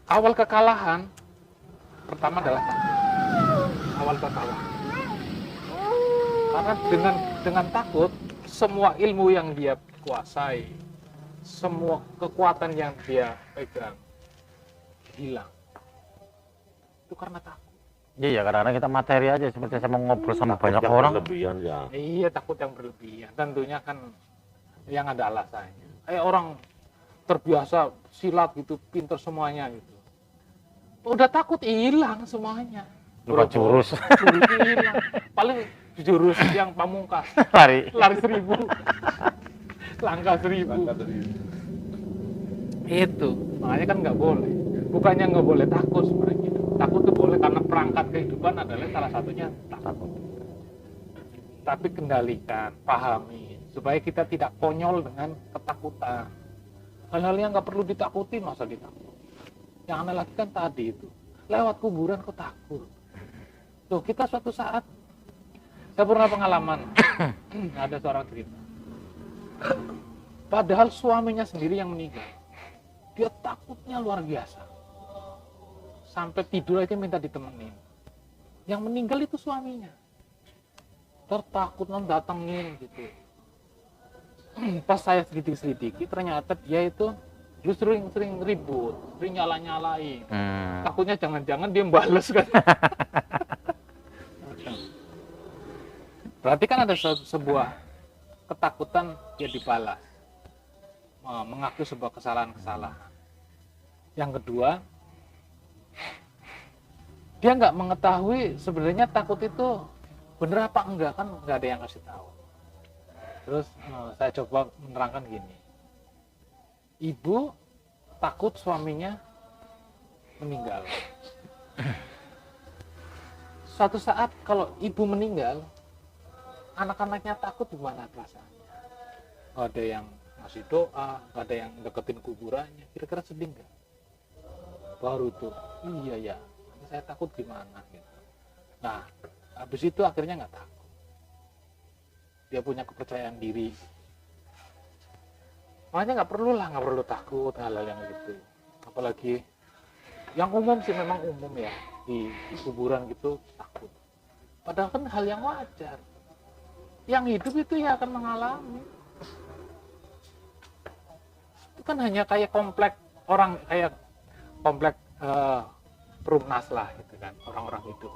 awal kekalahan pertama adalah takut. Awal kekalahan. Karena dengan takut, semua ilmu yang dia kuasai, semua kekuatan yang dia pegang hilang. Itu karena takut. Iya, kadang-kadang kita materi aja, seperti saya mau ngobrol sama banyak orang. Berlebihan ya. Iya, takut yang berlebihan. Tentunya kan yang ada alasannya. Kayak orang terbiasa silat gitu, pinter semuanya gitu. Udah takut hilang semuanya. Lupa jurus. Jurusnya hilang. Paling jurus yang pamungkas. Lari. Lari 1000. Langkah 1000. Itu. Makanya kan nggak boleh. Bukannya nggak boleh takut sebenarnya. Takut itu boleh karena perangkat kehidupan adalah salah satunya takut. Tapi kendalikan, pahami, supaya kita tidak konyol dengan ketakutan. Hal-hal yang nggak perlu ditakuti, masa ditakuti. Yang aneh lagi kan tadi itu, lewat kuburan kok takut. Tuh, kita suatu saat, saya pernah pengalaman, ada seorang cerita. Padahal suaminya sendiri yang meninggal. Dia takutnya luar biasa. Sampai tidur aja minta ditemenin. Yang meninggal itu suaminya. Tertakut datengin gitu. Pas saya selidiki, ternyata dia itu justru sering ribut, sering nyala-nyalain. Takutnya jangan-jangan dia bales kan. Berarti kan ada sebuah ketakutan dia dibalas. Mengaku sebuah kesalahan-kesalahan. Yang kedua, dia nggak mengetahui sebenarnya takut itu bener apa enggak, kan nggak ada yang kasih tahu. Terus saya coba menerangkan gini, ibu takut suaminya meninggal. Suatu saat kalau ibu meninggal, anak-anaknya takut, gimana perasaannya? Nggak ada yang ngasih doa, nggak ada yang deketin kuburannya, kira-kira sedih nggak? Baru tuh, iya ya, saya takut gimana gitu. Nah, habis itu akhirnya nggak takut. Dia punya kepercayaan diri. Makanya nggak perlu takut hal-hal yang gitu. Apalagi yang umum sih, memang umum ya, di kuburan gitu takut. Padahal kan hal yang wajar. Yang hidup itu ya akan mengalami. Itu kan hanya kayak komplek orang, kayak komplek perumnas lah gitu kan, orang-orang hidup.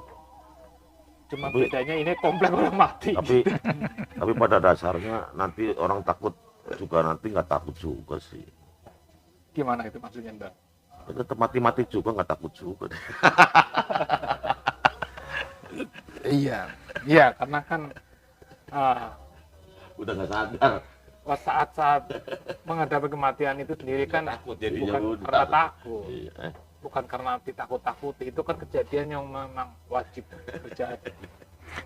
Cuma bedanya ini komplek orang mati. Tapi pada dasarnya nanti orang takut juga, nanti nggak takut juga sih. Gimana itu maksudnya, Mbak? Ya, tetap mati-mati juga nggak takut juga. Iya, karena kan Udah nggak sadar. saat-saat menghadapi kematian itu sendiri kan Takut jadinya, bukan karena takut. Iya. Bukan karena ditakut-takuti, itu kan kejadian yang memang wajib terjadi.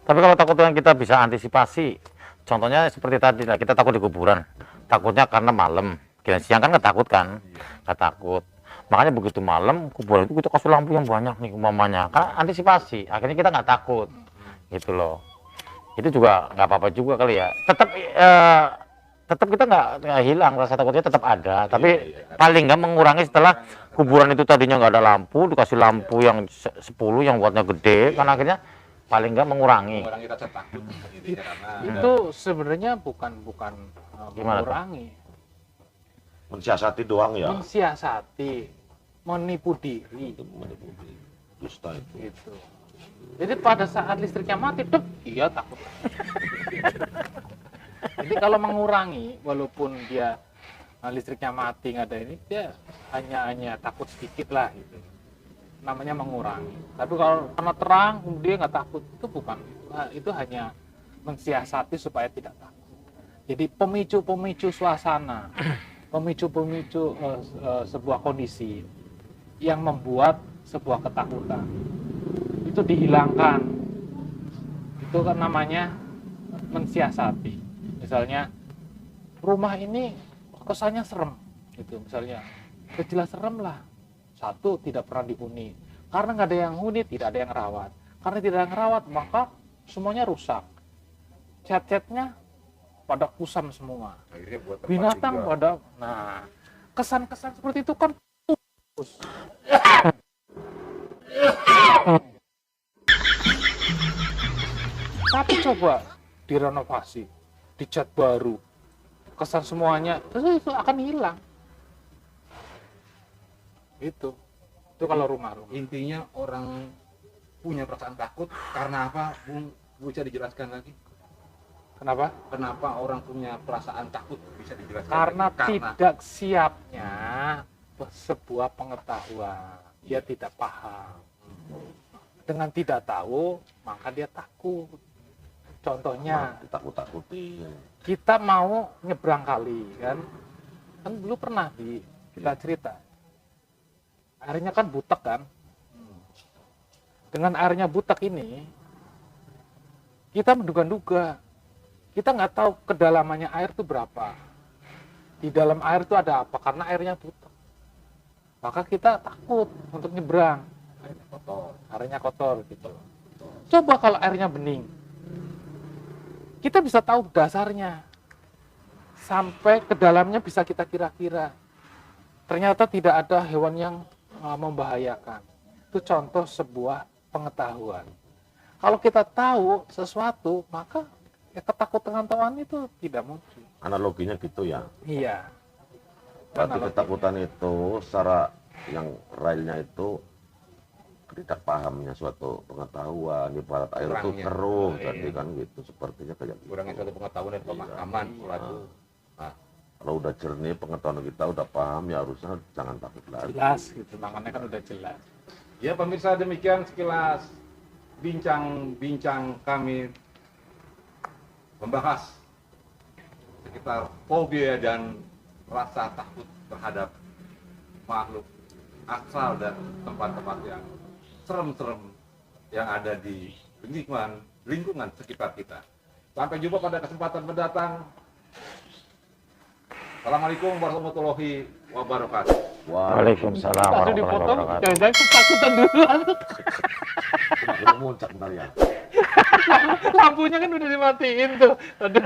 Tapi kalau takut yang kita bisa antisipasi, contohnya seperti tadi lah, kita takut di kuburan, takutnya karena malam. Kira siang kan nggak takut kan, nggak takut. Makanya begitu malam kuburan itu kita kasih lampu yang banyak nih umpamanya, kan antisipasi. Akhirnya kita nggak takut, gitu loh. Itu juga nggak apa-apa juga kali ya. Tetap kita nggak hilang, rasa takutnya tetap ada. Tapi paling nggak mengurangi setelah kuburan itu tadinya nggak ada lampu, dikasih lampu yang 10 yang buatnya gede, kan akhirnya paling nggak mengurangi. Mengurangi rasa takut gitu, karena Itu sebenarnya bukan Gimana tuh? mengurangi, Mensiasati doang ya. mensiasati, menipu diri Dusta itu. gitu. Jadi pada saat listriknya mati, iya takut. Jadi kalau mengurangi, walaupun dia listriknya mati nggak ada ini, dia hanya takut sedikit lah gitu. Namanya mengurangi. Tapi kalau karena terang dia nggak takut, itu bukan. Nah, itu hanya mensiasati supaya tidak takut. Jadi pemicu-pemicu suasana, pemicu-pemicu sebuah kondisi yang membuat sebuah ketakutan itu dihilangkan. Itu kan namanya mensiasati. Misalnya rumah ini kesannya serem gitu, misalnya jelas serem lah. Satu, tidak pernah dihuni, karena nggak ada yang huni, tidak ada yang rawat. Karena tidak ada yang rawat, maka semuanya rusak. Cat-catnya pada kusam semua, akhirnya buat tempat binatang tinggal. pada. Nah, kesan-kesan seperti itu kan Tapi coba direnovasi, dicat baru, kesan semuanya, terus itu akan hilang. Itu kalau rumah-rumah. Intinya orang punya perasaan takut karena apa, Bung? Bisa dijelaskan lagi? Kenapa? Kenapa orang punya perasaan takut? Bisa dijelaskan Karena lagi? tidak siapnya sebuah pengetahuan. Dia tidak paham. Dengan tidak tahu, maka dia takut. Contohnya, Ditakut-takutin. kita mau nyebrang kali, kan dulu pernah kita cerita. Airnya kan butek kan. Dengan airnya butek ini, kita menduga-duga. Kita nggak tahu kedalamannya air itu berapa. Di dalam air itu ada apa, karena airnya butek. Maka kita takut untuk nyebrang. Airnya kotor gitu. Coba kalau airnya bening, kita bisa tahu dasarnya. Sampai ke dalamnya bisa kita kira-kira. Ternyata tidak ada hewan yang membahayakan. Itu contoh sebuah pengetahuan. Kalau kita tahu sesuatu, maka ketakutan itu tidak muncul. Analoginya gitu ya. Iya. Berarti ketakutan itu secara yang realnya itu tidak pahamnya suatu pengetahuan, ibarat air itu Kurangnya. keruh, Iya. jadi kan gitu, sepertinya kayak gitu. Kurangnya suatu pengetahuan dan pemahaman suatu. Nah, Kalau udah jernih pengetahuan kita, udah paham, ya harusnya jangan takut lagi. Jelas gitu, makanya kan udah jelas. ya pemirsa, demikian sekilas bincang-bincang kami membahas sekitar fobia dan rasa takut terhadap makhluk astral dan tempat-tempat yang serem-serem yang ada di lingkungan sekitar kita. Sampai jumpa pada kesempatan mendatang. Assalamualaikum warahmatullahi wabarakatuh. Wah, Waalaikumsalam Langsung warahmatullahi dipotong, wabarakatuh. jangan-jangan ketakutan duluan. muncak bentar ya. Lampunya kan udah dimatiin tuh. Aduh.